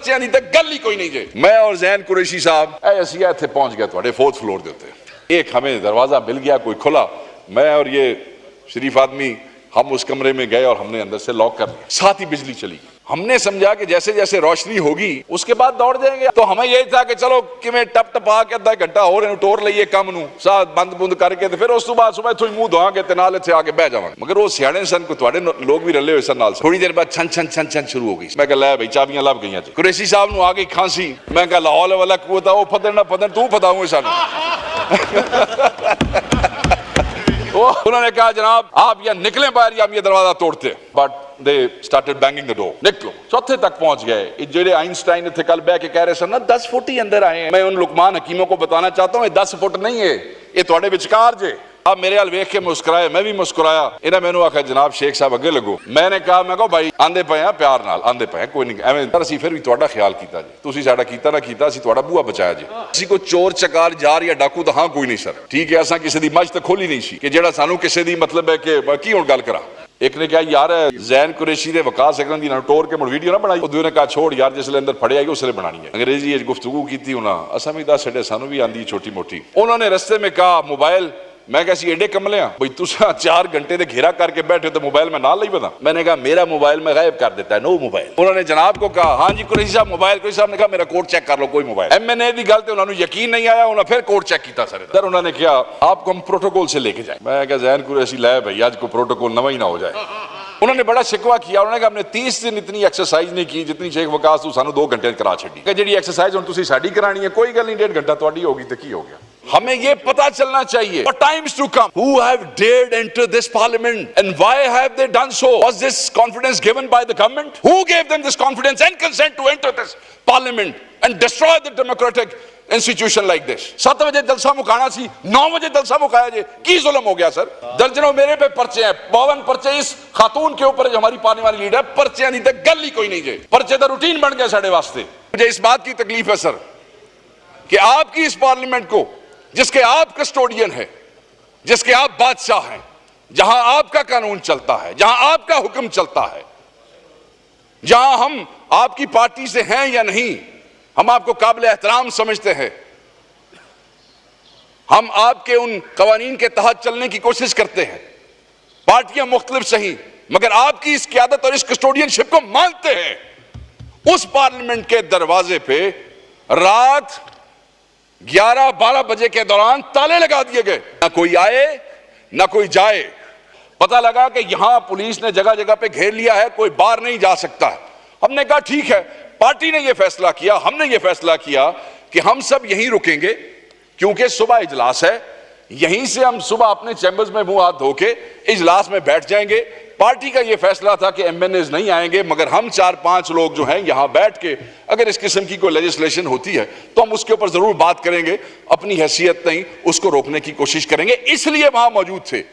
परचियां दी ते गल ही कोई नहीं जे। मैं और जैन कुरैशी साहब ऐसी इत्थे पहुंच गए थोड़े 4th फ्लोर के उत्ते। एक हमें दरवाजा मिल गया कोई खुला, मैं और ये शरीफ आदमी हम उस कमरे में गए और हमने अंदर से लॉक कर दिया। साथ ही बिजली चली। हमने समझा कि जैसे जैसे रोशनी होगी उसके बाद दौड़ जाएंगे। तो हमें यही था कि चलो कि मैं टप टपा के अद्धा घंटा हो रहे टोर लीए कम नूं साथ बंद बुंद करके ते फिर उस तो बाद सुबह थोड़ी मुंह धोआंगे ते नाल इत्थे आके बह जावांगे। मगर वो सियाणे सन को तुहाडे लोग भी रले हुए सन नाल। थोड़ी देर बाद छन छन छन छन शुरू हो गई। मैं कहा लै भाई चाबियां लभ गईयां जी। कुरैशी साहब नूं आ गई खांसी। मैं कहा लाहौल वाला कुवत ओ फदन ना फदन तू फदाऊं सानू। उन्होंने कहा जनाब आप या निकले बाहर या हम ये दरवाजा तोड़ते। But they started banging the door. निकलो। चौथे तक पहुंच गए। जेडे आइंस्टाइन इत्थे कल बह के कह रहे सन ना 10 फुट ही अंदर आए हैं। मैं उन लुकमान हकीमों को बताना चाहता हूं 10 फुट नहीं है, ये तुहाडे विचकार जे। आप मेरे हाल वेख के मुस्कुराए, मैं भी मुस्कुराया। इन्हें मैनू आखिया जनाब शेख साहब अगे लगो। मैंने कहा मैं भाई आंदे पे हैं प्यार नाल आंदे पे कोई नहीं एवें असीं फिर भी तुहाडा ख्याल कीता जी। तुसीं साडा कीता ना कीता असीं तुहाडा बूहा बचाया जी। असीं कोई चोर चकार जार या डाकू तो हाँ कोई नहीं सर। ठीक है असां किसी दी मज तो खोली नहीं सी कि जेड़ा सानू किसी दी मतलब है कि की हुण गल करा। एक ने कहा यार जैन कुरैशी दे वकास सकन दी ना टोर के मुड़ वीडियो ना बनाई। दूए ने कहा छोड़ यार जिसले अंदर फड़े आई उसले बनानी है। अंग्रेजी गुफ्तगू की उन्हें असां भी दस छड़े सानू भी आंदी छोटी मोटी। उन्होंने रस्ते में कहा मोबाइल। मैं कहा एडे कमले भाई तुसा 4 घंटे दे घेरा करके बैठे तो मोबाइल में ना ली पता। मैंने कहा मेरा मोबाइल में गायब कर देता है नो मोबाइल। उन्होंने जनाब को कहा हाँ जी कुरैशी साहब मोबाइल। कुरैशी साहब ने कहा मेरा कोड चेक कर लो कोई मोबाइल। MNA की गल उन्होंने यकीन नहीं आया। उन्होंने फिर कोड चेक किया सर। उन्होंने कहा आपको हम प्रोटोकॉल से लेके जाए। मैं कहा जैन कुरैशी लै भाई आज को प्रोटोकॉल नवा ही ना हो जाए। उन्होंने बड़ा शिकवा किया। उन्होंने कहा हमने 30 दिन इतनी एक्सरसाइज नहीं की जितनी शेख वकास तू सानू 2 घंटे करा छड़ी। कि जी एक्सरसाइज हुण तुसीं साडी करानी है कोई गल नहीं 1.5 घंटा तुहाडी होगी तो की हो गया। हमें ये पता चलना चाहिए for times to come who have dared enter this parliament and why have they done so? Was this confidence given by the government? Who gave them this confidence and consent to enter this parliament and destroy the democratic institution like this. 7 बजे जलसा मुकाना सी 9 बजे जलसा मुकाया जे की जुल्म हो गया sir. दर्जनों मेरे पे पर्चे हैं 52 पर्चे इस खातून के ऊपर जो हमारी पाने वाली लीडर पर्चे दी तो गल ही कोई नहीं जे। पर्चे तो रूटीन बन गया साढ़े वास्ते। मुझे इस बात की तकलीफ है सर कि आपकी इस पार्लियामेंट को जिसके आप कस्टोडियन है जिसके आप बादशाह हैं जहां आपका कानून चलता है जहां आपका हुक्म चलता है जहां हम आपकी पार्टी से हैं या नहीं हम आपको काबिल एहतराम समझते हैं। हम आपके उन कवानीन के तहत चलने की कोशिश करते हैं। पार्टियां मुख्तलिफ सही मगर आपकी इस क़यादत और इस कस्टोडियनशिप को मानते हैं। उस पार्लियामेंट के दरवाजे पे रात 11-12 बजे के दौरान ताले लगा दिए गए। ना कोई आए ना कोई जाए। पता लगा कि यहां पुलिस ने जगह जगह पे घेर लिया है कोई बाहर नहीं जा सकता है। हमने कहा ठीक है पार्टी ने यह फैसला किया हमने यह फैसला किया कि हम सब यहीं रुकेंगे क्योंकि सुबह इजलास है। यहीं से हम सुबह अपने चैम्बर्स में मुंह हाथ धो के इजलास में बैठ जाएंगे। पार्टी का यह फैसला था कि MNAs नहीं आएंगे मगर हम 4-5 लोग जो हैं यहां बैठ के अगर इस किस्म की कोई लेजिस्लेशन होती है तो हम उसके ऊपर जरूर बात करेंगे। अपनी हैसियत नहीं उसको रोकने की कोशिश करेंगे इसलिए वहां मौजूद थे।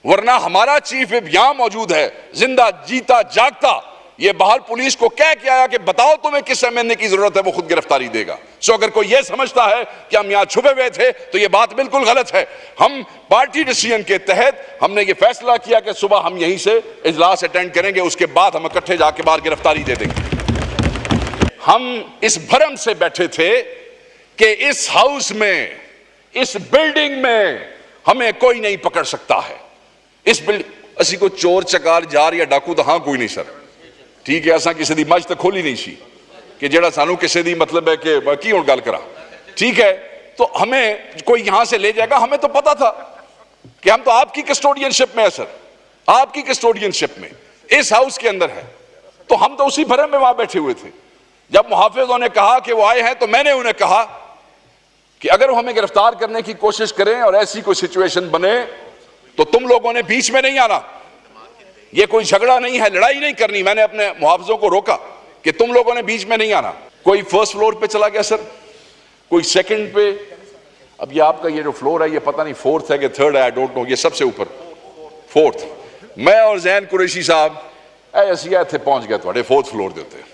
वरना हमारा चीफ विप यहां मौजूद है जिंदा जीता जागता। ये बहाल पुलिस को कह के आया कि बताओ तुम्हें किस MNA की जरूरत है वो खुद गिरफ्तारी देगा। सो अगर कोई ये समझता है कि हम यहां छुपे हुए थे तो ये बात बिल्कुल गलत है। हम पार्टी डिसीजन के तहत हमने ये फैसला किया कि सुबह हम यहीं से इजलास अटेंड करेंगे उसके बाद हम इकट्ठे जाके बाहर गिरफ्तारी दे देंगे। हम इस भरम से बैठे थे कि इस हाउस में इस बिल्डिंग में हमें कोई नहीं पकड़ सकता है। इस बिल्डिंग असी को चोर चकार जार या डाकू तो हाँ कोई नहीं सर। ठीक है असां किसी दी मज तो खोली नहीं सी कि जेड़ा सानू किसी दी मतलब है कि की हुण गल करा। ठीक है तो हमें कोई यहां से ले जाएगा। हमें तो पता था कि हम तो आपकी कस्टोडियनशिप में है सर। आपकी कस्टोडियनशिप में इस हाउस के अंदर है तो हम तो उसी भरम में वहां बैठे हुए थे। जब मुहाफिजों ने कहा कि वो आए हैं तो मैंने उन्हें कहा कि अगर वो हमें गिरफ्तार करने की कोशिश करें और ऐसी कोई सिचुएशन बने तो तुम लोगों ने बीच में नहीं आना। ये कोई झगड़ा नहीं है लड़ाई नहीं करनी। मैंने अपने मुहाफिजों को रोका कि तुम लोगों ने बीच में नहीं आना। कोई 1st फ्लोर पे चला गया सर कोई 2nd पे। अब ये आपका ये जो फ्लोर है ये पता नहीं 4th है कि 3rd है आई डोंट नो। ये सबसे ऊपर 4th। मैं और जैन कुरैशी साहब ऐसी इत्थे पहुंच गए थोड़े 4th फ्लोर के उत्ते।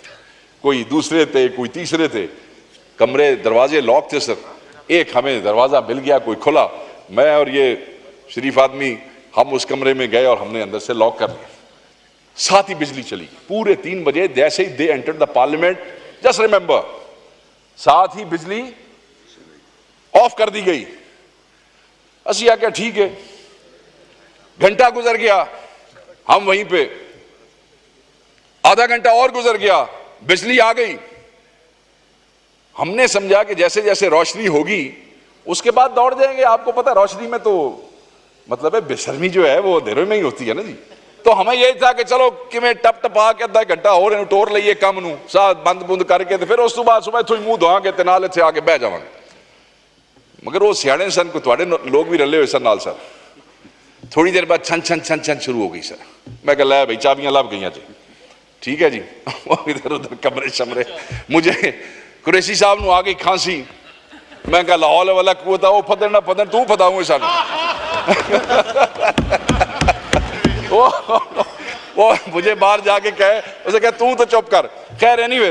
कोई दूसरे थे कोई तीसरे थे। कमरे दरवाजे लॉक थे सर। एक हमें दरवाजा मिल गया कोई खुला। मैं और ये शरीफ आदमी हम उस कमरे में गए और हमने अंदर से लॉक कर लिया। साथ ही बिजली चली। पूरे 3 बजे जैसे ही they entered the parliament just remember, साथ ही बिजली ऑफ कर दी गई। असी आके ठीक है, घंटा गुजर गया, हम वहीं पे, आधा घंटा और गुजर गया, बिजली आ गई। हमने समझा कि जैसे जैसे रोशनी होगी उसके बाद दौड़ जाएंगे। आपको पता है रोशनी में तो मतलब है बेशर्मी जो है वो अंधेरे में ही होती है ना जी। तो हमें यही था कि चलो कि मैं टप टपा के अद्धा घंटा हो रहे टोर लीए कम नू साथ बंद बुंद करके फिर उस तो बाद सुबह थोड़ी मुंह धोआ के नाल इत्थे आके बह जावांगे। मगर वो सियाने सन को तुहाडे लोग भी रले हुए सन नाल सर। थोड़ी देर बाद छन छन छन छन शुरू हो गई सर। मैं कह लै भाई चाबियां लभ गई जी, ठीक है जी। इधर उधर कमरे शमरे, मुझे कुरैशी साहब नू आ गई खांसी। मैं कहा लाहौल वाला कुवत वो फदन ना फदन तू फदाऊंगे सानू। वो मुझे बाहर जाके कहे, उसे कहे तू तो चुप कर। खैर एनीवे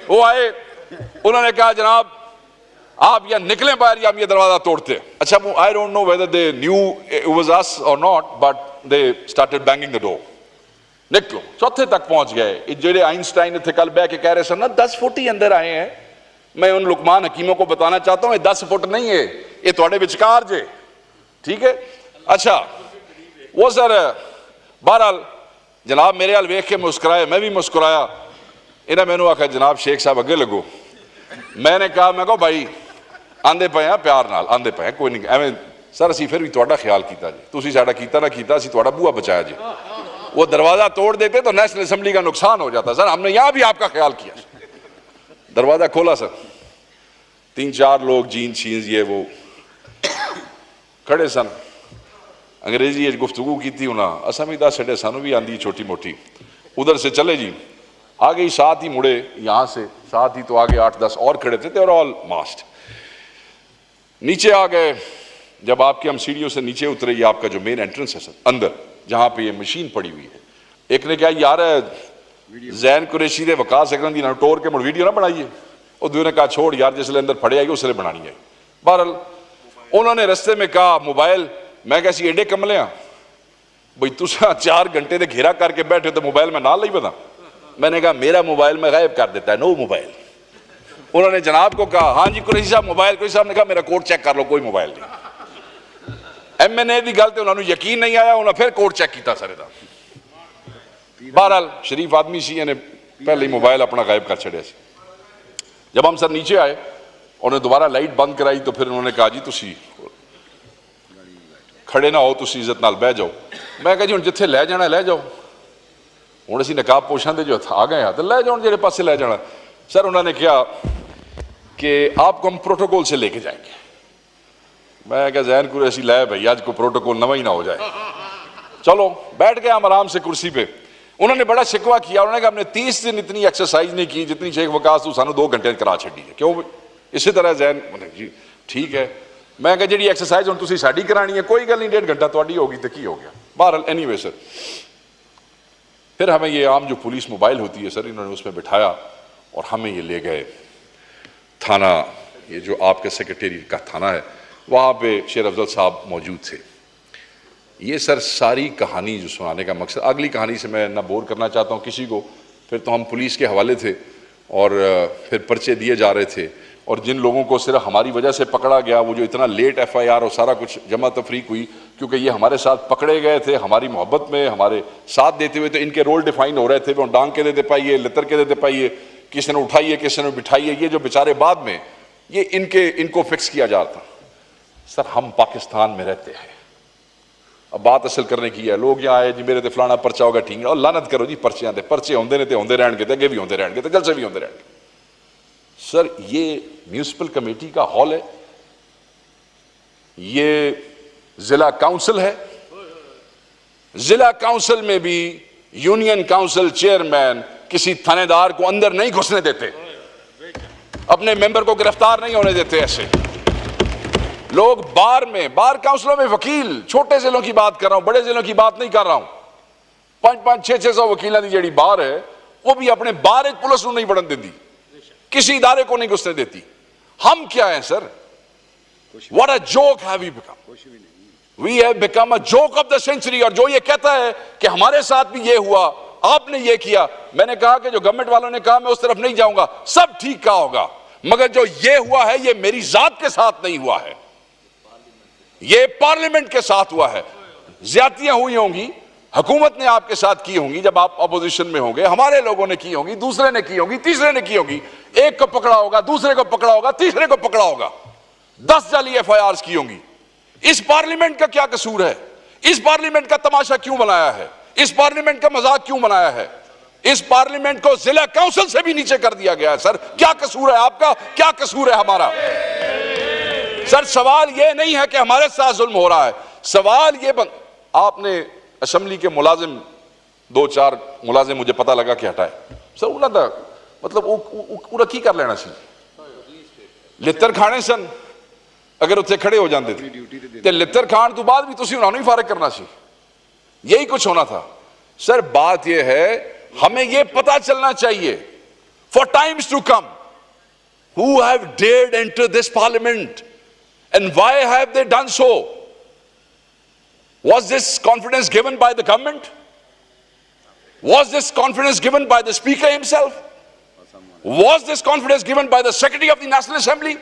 वो आए, उन्होंने कहा जनाब आप या निकले बाहर या हम ये दरवाजा तोड़ते। अच्छा I don't know whether they knew it was us और not, but they started banging the door. निकलो, चौथे तक पहुंच गए। जेडे आइंस्टाइन थे कल बह के कह रहे सर ना 10 फुट ही अंदर आए हैं। मैं उन लुकमान हकीमों को बताना चाहता हूं ये 10 फुट नहीं है, ये थोड़े विचकार जे, ठीक है। अच्छा वो सर बहरहाल जनाब मेरे हाल वेख के मुस्कुराए, मैं भी मुस्कुराया। इन्हें मैनू आखा जनाब शेख साहब अगे लगो। मैंने कहा मैं कहो भाई आंदे पे हैं प्यार नाल आंदे पे हैं, कोई नहीं एवं सर असी फिर भी तुहाडा ख्याल किया जी, तुसी साडा कीता ना कीता असी तुहाडा बूहा बचाया जी। वो दरवाजा तोड़ देते तो नेशनल असेंबली का नुकसान हो जाता सर, हमने यहां भी आपका ख्याल किया। दरवाजा खोला सर, 3-4 लोग जीन्स शीन्स ये वो खड़े सन, अंग्रेजी गुफ्तगू की थी उन्हें, असा भी दस छे सानू भी आंदी छोटी मोटी। उधर से चले जी, आ गई साथ ही मुड़े यहां से, साथ ही तो आगे 8-10 और खड़े थे और ऑल मास्ट। नीचे आ गए, जब आपके हम सीढ़ियों से नीचे उतरे, ये आपका जो मेन एंट्रेंस है सर अंदर जहां पे ये मशीन पड़ी हुई है। एक ने क्या यार जैन कुरैशी दे वकास अकरम दी ना टोर के मुड़ वीडियो ना बनाइए, और दूसरे ने कहा छोड़ यार जिसले अंदर फड़े आएगी उसले बनानी है। बहरहाल उन्होंने रस्ते में कहा मोबाइल, मैं कैसी एडे कमले भाई तुसा 4 घंटे दे घेरा करके बैठे तो मोबाइल में ना ली पता। मैंने कहा मेरा मोबाइल में गायब कर देता है, नो मोबाइल। उन्होंने जनाब को कहा हाँ जी कुरैशी साहब मोबाइल। कुरैशी साहब ने कहा मेरा कोड चेक कर लो, कोई मोबाइल नहीं। MNA की गल तो उन्होंने यकीन नहीं आया, उन्होंने फिर कोड चेक किया सारे का। बहरहाल शरीफ आदमी सी ने पहले ही मोबाइल अपना गायब कर छड़िया। जब हम सर नीचे आए उन्होंने दोबारा लाइट बंद कराई तो फिर उन्होंने कहा जी तुसी खड़े ना हो, तुसी इज्जत नाल बह जाओ। मैं कहा जी हुण जिथे लै जाना लै जाओ, हुण असीं नकाब पोशां दे जो आ गए हैं तो लै जाओ जेड़े पासे लै जाना। सर उन्होंने कहा कि आपको हम प्रोटोकॉल से लेके जाएंगे। मैं क्या जैन कुरैशी लै भाई आज को प्रोटोकॉल नवा ही ना हो जाए। चलो बैठ गए हम आराम से कुर्सी पे। उन्होंने बड़ा शिकवा किया, उन्होंने कहा हमने 30 दिन इतनी एक्सरसाइज नहीं की जितनी शेख वकास तू सानू 2 घंटे करा छड़ी है, क्यों इसी तरह जैन जी ठीक है। मैं कहा जी एक्सरसाइज हुण तुसीं साडी करानी है, कोई गल नहीं 1.5 घंटा तुहाडी होगी तो की हो गया। बहरहाल एनीवे सर फिर हमें ये आम जो पुलिस मोबाइल होती है सर इन्होंने उसमें बिठाया और हमें ये ले गए थाना, ये जो आपके सेक्रेटेरिएट का थाना है वहाँ पे शेर अफजल साहब मौजूद थे। ये सर सारी कहानी जो सुनाने का मकसद, अगली कहानी से मैं ना बोर करना चाहता हूँ किसी को। फिर तो हम पुलिस के हवाले थे और फिर पर्चे दिए जा रहे थे और जिन लोगों को सिर्फ हमारी वजह से पकड़ा गया, वो जो इतना लेट FIR और सारा कुछ जमा तफरीक हुई क्योंकि ये हमारे साथ पकड़े गए थे हमारी मोहब्बत में, हमारे साथ देते हुए, तो इनके रोल डिफाइन हो रहे थे। वो डांग के देते पाइए, लितर के देते पाइए, किसी ने उठाइए किसी ने बिठाइए, ये जो बेचारे बाद में ये इनको फिक्स किया जाता। सर हम पाकिस्तान में रहते हैं, अब बात असल करने की है। लोग यहाँ आए जी मेरे तो फलाना पर्चा होगा, ठीक है, और लानत करो जी पर्चे आते, पर्चे होंगे ने तो होंगे रहने, अगे भी होंगे रहने, जलसे भी होंगे रहने। सर ये म्यूनिसिपल कमेटी का हॉल है, ये जिला काउंसिल है, जिला काउंसिल में भी यूनियन काउंसिल चेयरमैन किसी थानेदार को अंदर नहीं घुसने देते, अपने मेंबर को गिरफ्तार नहीं होने देते। ऐसे लोग बार में, बार काउंसिलों में वकील, छोटे जिलों की बात कर रहा हूं, बड़े जिलों की बात नहीं कर रहा हूं, 500-600 वकीलों की जी बार है वो भी अपने बार एक पुलिस नहीं बढ़न देती, किसी इदारे को नहीं घुसने देती। हम क्या हैं sir? What a joke have we become? We have become a joke of the century। और जो ये कहता है कि हमारे साथ भी ये हुआ, आपने ये किया। मैंने कहा कि जो गवर्नमेंट वालों ने कहा मैं उस तरफ नहीं जाऊंगा, सब ठीक कहा होगा, मगर जो ये हुआ है ये मेरी जात के साथ नहीं हुआ है, ये पार्लियामेंट के साथ हुआ है। ज्यादतियां हुई होंगी, हुकूमत ने आपके साथ की होंगी, जब आप अपोजिशन में होंगे, हमारे लोगों ने की होंगी, दूसरे ने की होंगी, तीसरे ने की होगी, एक को पकड़ा होगा, दूसरे को पकड़ा होगा, तीसरे को पकड़ा होगा, 10 जाली FIRs की होंगी। इस पार्लियामेंट का क्या कसूर है? इस पार्लियामेंट का तमाशा क्यों बनाया है? इस पार्लियामेंट का मजाक क्यों बनाया है? इस पार्लियामेंट को जिला काउंसिल से भी नीचे कर दिया गया है। सर क्या कसूर है आपका, क्या कसूर है हमारा? सर सवाल यह नहीं है कि हमारे साथ जुल्म हो रहा है, सवाल ये आपने असेंबली के मुलाजिम 2-4 मुलाजिम मुझे पता लगा कि हटाए। सर उन्होंने मतलब वो की कर लेना चाहिए, लित्र खाने सन अगर उत्थे खड़े हो जाते थे लित्र खान तो बाद भी तुसी उन्होंने फारिग करना चाहिए, यही कुछ होना था। सर बात यह है, हमें यह पता चलना चाहिए for times to come who have dared enter this parliament and why have they done so? Was this confidence given by the government? Was this confidence given by the speaker himself? Was this confidence given by the secretary of the National Assembly?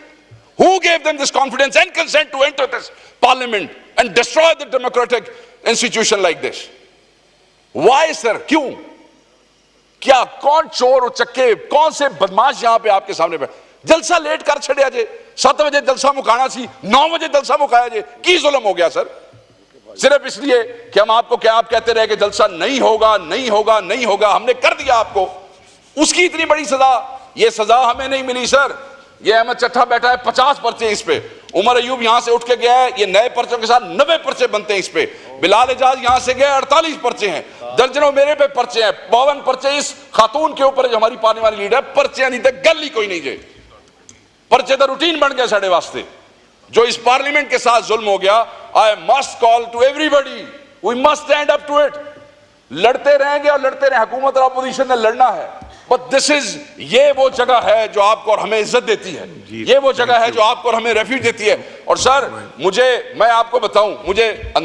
Who gave them this confidence and consent to enter this parliament and destroy the democratic institution like this? Why sir? क्यों? क्या कौन चोर उचक्के, कौन से बदमाश यहां पे आपके सामने बैठे? जलसा लेट कर छड़िया जे, 7 बजे जलसा मुकाना सी, 9 बजे जलसा मुकाया जे, की जुल्म हो गया सर? सिर्फ इसलिए कि हम आपको क्या आप कहते रहे कि जलसा नहीं होगा, नहीं होगा, नहीं होगा, हमने कर दिया आपको, उसकी इतनी बड़ी सजा। ये सजा हमें नहीं मिली सर, ये अहमद चट्ठा बैठा है, 50 पर्चे इस पे, उमर अयूब यहां से उठ के गया है, ये नए पर्चों के साथ 90 पर्चे बनते हैं इस पे, बिलाल एजाज यहां से गए 48 पर्चे हैं, दर्जनों मेरे पे पर्चे हैं, 52 पर्चे इस खातून के ऊपर जो हमारी पार्टी वाली लीडर, पर्चे नहीं थे, गल ही कोई नहीं जे, पर्चे तो रूटीन बन गया साढ़े वास्ते। जो इस पार्लियामेंट के साथ जुल्म हो गया, I must call to everybody, we must stand up to it. लड़ते रहेंगे और लड़ते रहे, हुकूमत और अपोजिशन ने लड़ना है, बट दिस इज, ये वो जगह है जो आपको और हमें इज्जत देती है, ये वो जगह है जो आपको और हमें रेफ्यूज देती है। और सर मुझे, मैं आपको बताऊं, मुझे